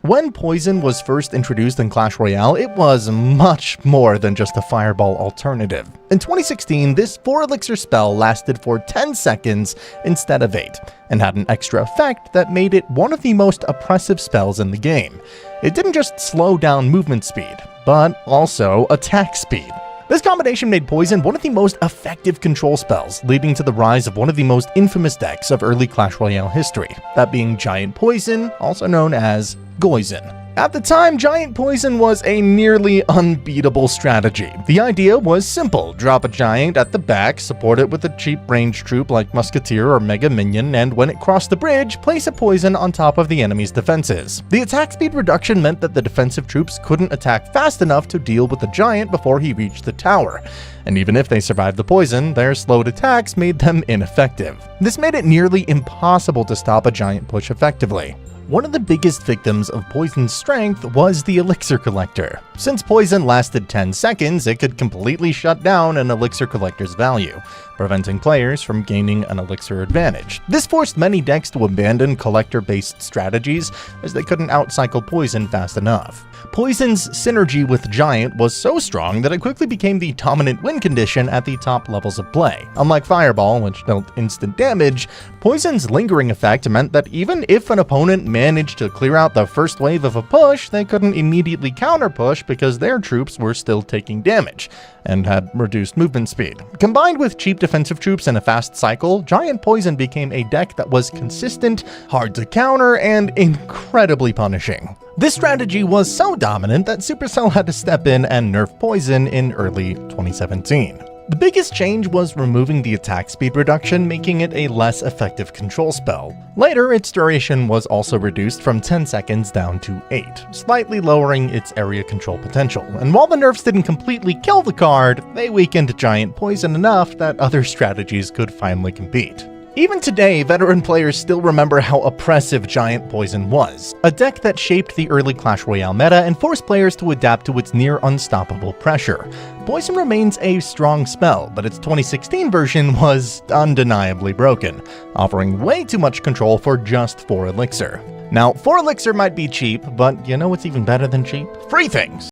When Poison was first introduced in Clash Royale, it was much more than just a fireball alternative. In 2016, this 4-elixir spell lasted for 10 seconds instead of 8, and had an extra effect that made it one of the most oppressive spells in the game. It didn't just slow down movement speed, but also attack speed. This combination made Poison one of the most effective control spells, leading to the rise of one of the most infamous decks of early Clash Royale history, that being Giant Poison, also known as Goizon. At the time, Giant Poison was a nearly unbeatable strategy. The idea was simple: drop a giant at the back, support it with a cheap range troop like Musketeer or Mega Minion, and when it crossed the bridge, place a poison on top of the enemy's defenses. The attack speed reduction meant that the defensive troops couldn't attack fast enough to deal with the giant before he reached the tower. And even if they survived the poison, their slowed attacks made them ineffective. This made it nearly impossible to stop a giant push effectively. One of the biggest victims of Poison's strength was the Elixir Collector. Since Poison lasted 10 seconds, it could completely shut down an Elixir Collector's value, preventing players from gaining an Elixir advantage. This forced many decks to abandon collector-based strategies, as they couldn't outcycle Poison fast enough. Poison's synergy with Giant was so strong that it quickly became the dominant win condition at the top levels of play. Unlike Fireball, which dealt instant damage, Poison's lingering effect meant that even if an opponent managed to clear out the first wave of a push, they couldn't immediately counter-push because their troops were still taking damage, and had reduced movement speed. Combined with cheap defensive troops and a fast cycle, Giant Poison became a deck that was consistent, hard to counter, and incredibly punishing. This strategy was so dominant that Supercell had to step in and nerf Poison in early 2017. The biggest change was removing the attack speed reduction, making it a less effective control spell. Later, its duration was also reduced from 10 seconds down to 8, slightly lowering its area control potential. And while the nerfs didn't completely kill the card, they weakened Giant Poison enough that other strategies could finally compete. Even today, veteran players still remember how oppressive Giant Poison was, a deck that shaped the early Clash Royale meta and forced players to adapt to its near unstoppable pressure. Poison remains a strong spell, but its 2016 version was undeniably broken, offering way too much control for just 4 elixir. Now, 4 elixir might be cheap, but you know what's even better than cheap? Free things!